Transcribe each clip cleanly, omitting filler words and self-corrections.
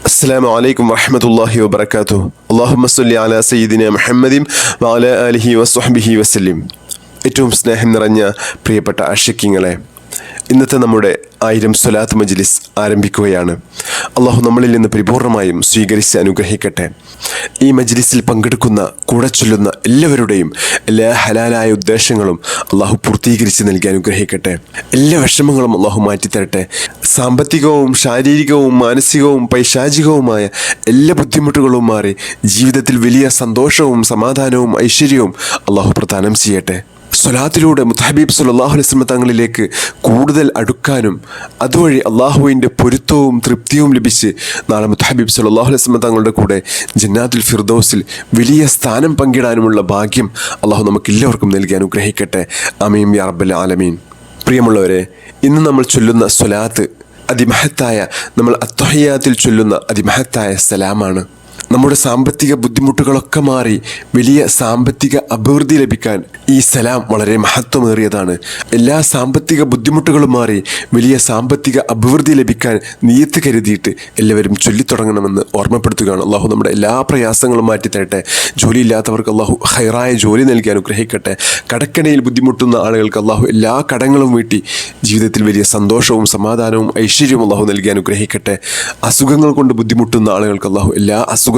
അസ്സലാമു അലൈക്കും വറഹ്മത്തുള്ളാഹി വബറകാതുഹു. അല്ലാഹുമ്മ സ്വല്ലി അലാ സയ്യിദിന മുഹമ്മദിൻ വഅലാ ആലിഹി വസ്വഹ്ബിഹി വസല്ലം. ഏറ്റവും സ്നേഹം നിറഞ്ഞ പ്രിയപ്പെട്ട ആശിഖീങ്ങളെ, ഇന്നത്തെ നമ്മുടെ 1000 സ്വലാത്ത് മജ്ലിസ് ആരംഭിക്കുകയാണ്. അള്ളാഹു നമ്മളിൽ നിന്ന് പരിപൂർണമായും സ്വീകരിച്ച് അനുഗ്രഹിക്കട്ടെ. ഈ മജ്ലിസിൽ പങ്കെടുക്കുന്ന, കൂടെ ചൊല്ലുന്ന എല്ലാവരുടെയും എല്ലാ ഹലാലായ ഉദ്ദേശങ്ങളും അള്ളാഹു പൂർത്തീകരിച്ച് നൽകി അനുഗ്രഹിക്കട്ടെ. എല്ലാ വിഷമങ്ങളും അള്ളാഹു മാറ്റിത്തരട്ടെ. സാമ്പത്തികവും ശാരീരികവും മാനസികവും പൈശാചികവുമായ എല്ലാ ബുദ്ധിമുട്ടുകളും മാറി ജീവിതത്തിൽ വലിയ സന്തോഷവും സമാധാനവും ഐശ്വര്യവും അള്ളാഹു പ്രദാനം ചെയ്യട്ടെ. സ്വലാത്തിലൂടെ മുത്തഹബീബ് സല്ലല്ലാഹു അലൈഹി വസല്ലം തങ്ങളിലേക്ക് കൂടുതൽ അടുക്കാനും അതുവഴി അള്ളാഹുവിൻ്റെ പൊരുത്തവും തൃപ്തിയും ലഭിച്ച് നാളെ മുത്തഹബീബ് സല്ലല്ലാഹു അലൈഹി വസല്ലം തങ്ങളുടെ കൂടെ ജന്നാത്തുൽ ഫിർദൗസിൽ വലിയ സ്ഥാനം പങ്കിടാനുമുള്ള ഭാഗ്യം അള്ളാഹു നമുക്കെല്ലാവർക്കും നൽകി അനുഗ്രഹിക്കട്ടെ. ആമീൻ യാ റബ്ബൽ ആലമീൻ. പ്രിയമുള്ളവരെ, ഇന്ന് നമ്മൾ ചൊല്ലുന്ന സ്വലാത്ത് അതിമഹത്തായ, നമ്മൾ അത്തഹിയ്യാത്തിൽ ചൊല്ലുന്ന അതിമഹത്തായ സലാമാണ്. നമ്മുടെ സാമ്പത്തിക ബുദ്ധിമുട്ടുകളൊക്കെ മാറി വലിയ സാമ്പത്തിക അഭിവൃദ്ധി ലഭിക്കാൻ ഈ സലാം വളരെ മഹത്വമേറിയതാണ്. എല്ലാ സാമ്പത്തിക ബുദ്ധിമുട്ടുകളും മാറി വലിയ സാമ്പത്തിക അഭിവൃദ്ധി ലഭിക്കാൻ നിയത്ത് കരുതിയിട്ട് എല്ലാവരും ചൊല്ലിത്തുടങ്ങണമെന്ന് ഓർമ്മപ്പെടുത്തുകയാണ്. അള്ളാഹു നമ്മുടെ എല്ലാ പ്രയാസങ്ങളും മാറ്റിത്തരട്ടെ. ജോലിയില്ലാത്തവർക്ക് അള്ളാഹു ഹൈറായ ജോലി നൽകി അനുഗ്രഹിക്കട്ടെ. കടക്കണിയിൽ ബുദ്ധിമുട്ടുന്ന ആളുകൾക്ക് അള്ളാഹു എല്ലാ കടങ്ങളും വീട്ടി ജീവിതത്തിൽ വലിയ സന്തോഷവും സമാധാനവും ഐശ്വര്യവും അള്ളാഹു നൽകി അനുഗ്രഹിക്കട്ടെ. അസുഖങ്ങൾ കൊണ്ട് ബുദ്ധിമുട്ടുന്ന ആളുകൾക്ക് അള്ളാഹു എല്ലാ അസുഖങ്ങളും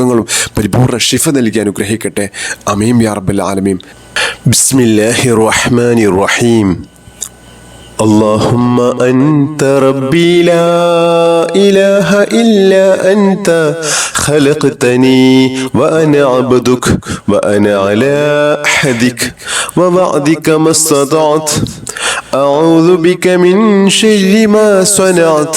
പരിപൂർണ്ണ ഷിഫ നൽകി അനുഗ്രഹിക്കട്ടെ. ആമീൻ യാ റബ്ബൽ ആലമീൻ. ബിസ്മില്ലാഹിർ റഹ്മാനിർ റഹീം. اللهم أنت ربي لا إله إلا أنت خلقتني وأنا عبدك وأنا على عهدك ووعدك ما استطعت أعوذ بك من شر ما صنعت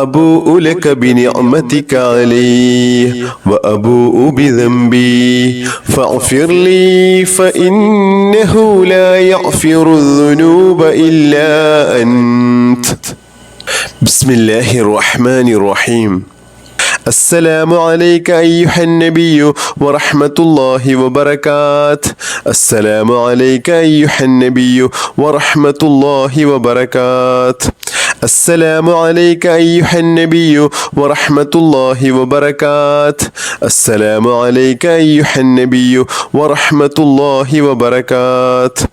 أبوء لك بنعمتك علي وأبوء بذنبي فاغفر لي فإنه لا يغفر الذنوب إلا أنت. بسم الله الرحمن الرحيم. السلام عليك أيها النبي ورحمة الله وبركاته. السلام عليك أيها النبي ورحمة الله وبركاته. السلام عليك أيها النبي ورحمة الله وبركاته. السلام عليك أيها النبي ورحمة الله وبركاته.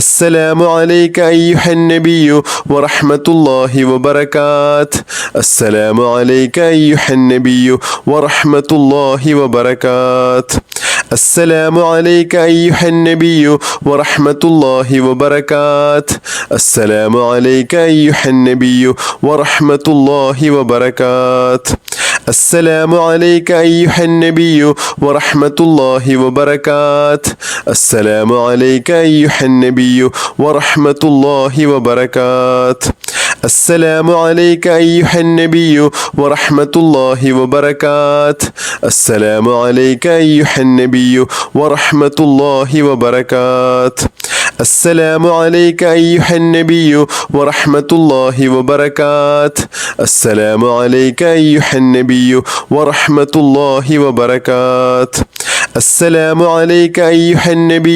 السلام عليك أيها النبي ورحمة الله وبركاته. السلام عليك أيها النبي ورحمة الله وبركاته. السلام عليك أيها النبي ورحمة الله وبركاته. السلام عليك أيها النبي ورحمة الله وبركاته. السلام عليك أيها النبي ورحمة الله وبركاته. السلام عليك أيها النبي ورحمة الله وبركاته. السلام عليك أيها النبي ورحمة الله وبركاته. السلام عليك أيها النبي ورحمة الله وبركاته. السلام عليك أيها النبي ورحمة الله وبركاته. السلام عليك أيها النبي ورحمة الله وبركاته. السلام عليك أيها النبي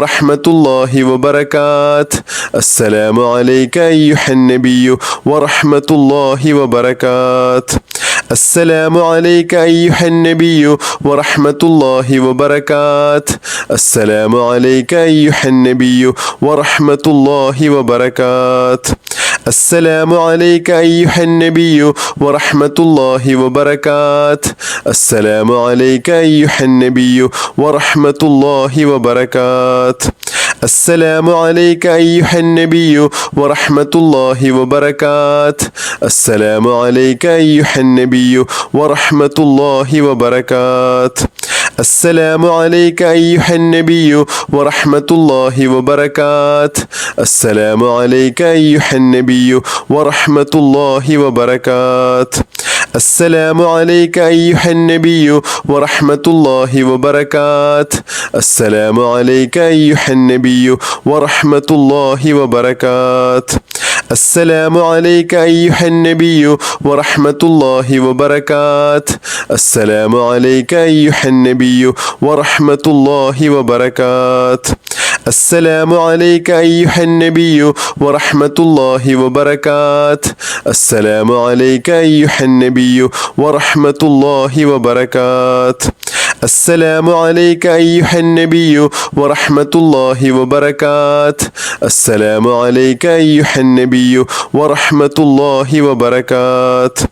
ورحمة الله وبركاته. السلام عليك أيها النبي ورحمة الله وبركاته. السلام عليك أيها النبي ورحمة الله وبركاته. السلام عليك أيها النبي ورحمة الله وبركاته. السلام عليك أيها النبي ورحمة الله وبركاته. السلام عليك أيها النبي ورحمة الله وبركاته. السلام عليك أيها النبي ورحمة الله وبركاته. السلام عليك أيها النبي ورحمة الله وبركاته. السلام عليك أيها النبي ورحمة الله وبركاته. السلام عليك أيها النبي ورحمة الله وبركاته. السلام عليك أيها النبي ورحمة الله وبركاته. السلام عليك أيها النبي ورحمة الله وبركاته. السلام عليك أيها النبي ورحمة الله وبركاته. السلام عليك أيها النبي ورحمة الله وبركاته. السلام عليك أيها النبي ورحمة الله وبركاته. السلام عليك أيها النبي ورحمة الله وبركاته. السلام عليك أيها النبي ورحمة الله وبركاته. السلام عليك أيها النبي ورحمة الله وبركاته.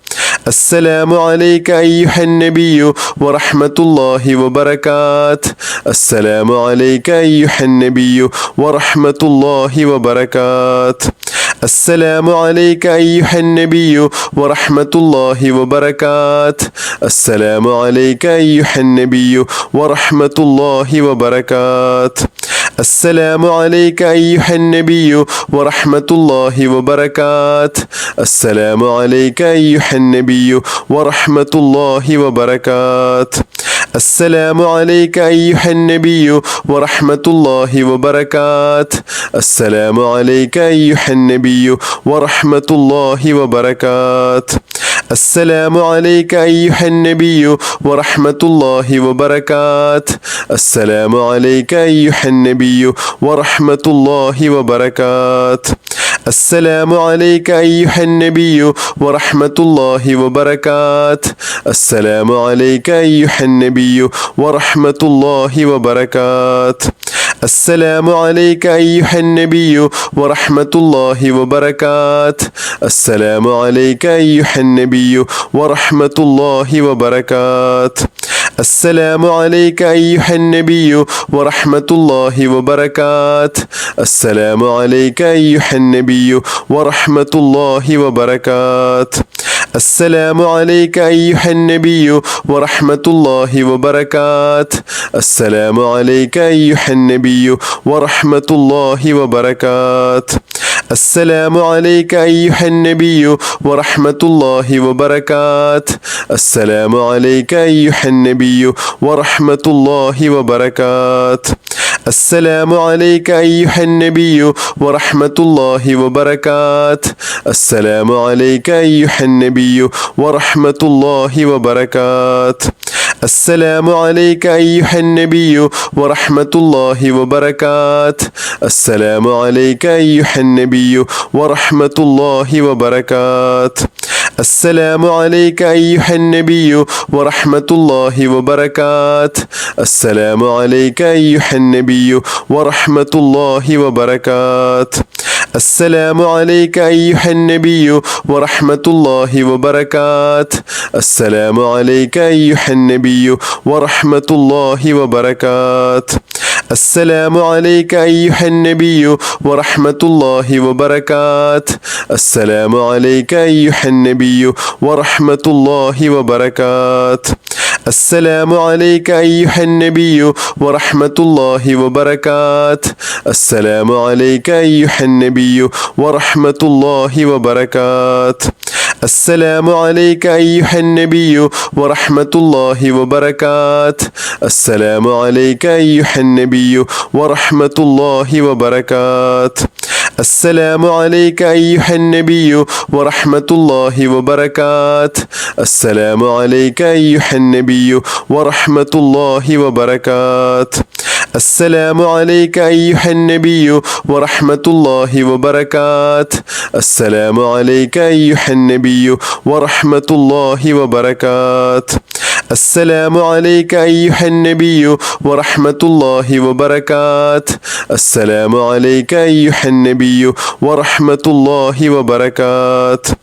السلام عليك أيها النبي ورحمة الله وبركاته. السلام عليك أيها النبي ورحمة الله وبركاته. السلام عليك أيها النبي ورحمة الله وبركاته. السلام عليك أيها النبي ورحمة الله وبركاته. السلام عليك أيها النبي ورحمة الله وبركاته. السلام عليك أيها النبي ورحمة الله وبركاته. السلام عليك أيها النبي ورحمة الله وبركاته. السلام عليك أيها النبي ورحمة الله وبركاته. السلام عليك أيها النبي ورحمة الله وبركاته. السلام عليك أيها النبي ورحمة الله وبركاته. السلام عليك أيها النبي ورحمة الله وبركاته. السلام عليك أيها النبي ورحمة الله وبركاته. السلام عليك أيها النبي ورحمة الله وبركاته. السلام عليك أيها النبي ورحمة الله وبركاته. السلام عليك أيها النبي ورحمة الله وبركاته. السلام عليك أيها النبي ورحمة الله وبركاته. السلام عليك أيها النبي ورحمة الله وبركاته. السلام عليك أيها النبي ورحمة الله وبركاته. السلام عليك أيها النبي ورحمة الله وبركاته. السلام عليك أيها النبي ورحمة الله وبركاته. السلام عليك أيها النبي ورحمة الله وبركاته. السلام عليك أيها النبي ورحمة الله وبركاته. السلام عليك أيها النبي ورحمة الله وبركاته. السلام عليك أيها النبي ورحمة الله وبركاته. السلام عليك أيها النبي ورحمة الله وبركاته. السلام عليك أيها النبي ورحمة الله وبركاته. السلام عليك أيها النبي ورحمة الله وبركاته. السلام عليك أيها النبي ورحمة الله وبركاته. السلام عليك أيها النبي ورحمة الله وبركاته. السلام عليك أيها النبي ورحمة الله وبركاته. السلام عليك أيها النبي ورحمة الله وبركاته. السلام عليك أيها النبي ورحمة الله وبركاته. السلام عليك أيها النبي ورحمة الله وبركاته. السلام عليك أيها النبي ورحمة الله وبركاته. السلام عليك أيها النبي ورحمة الله وبركاته. السلام عليك أيها النبي ورحمة الله وبركاته. السلام عليك أيها النبي ورحمة الله وبركاته. السلام عليك أيها النبي ورحمة الله وبركاته. السلام عليك أيها النبي ورحمة الله وبركاته. السلام عليك أيها النبي ورحمة الله وبركاته.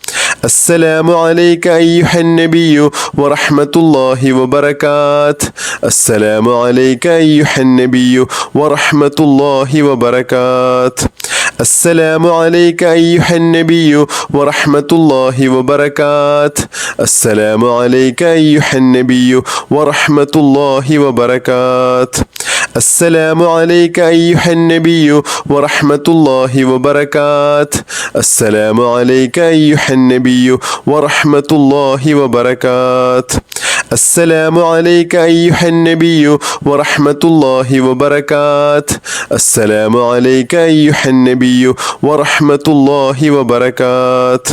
السلام عليك أيها النبي ورحمة الله وبركاته. السلام عليك أيها النبي ورحمة الله وبركاته. السلام عليك أيها النبي ورحمة الله وبركاته. السلام عليك أيها النبي ورحمة الله وبركاته. السلام عليك أيها النبي ورحمة الله وبركاته. السلام عليك أيها النبي ورحمة الله وبركاته. السلام عليك أيها النبي ورحمة الله وبركاته. السلام عليك أيها النبي ورحمة الله وبركاته.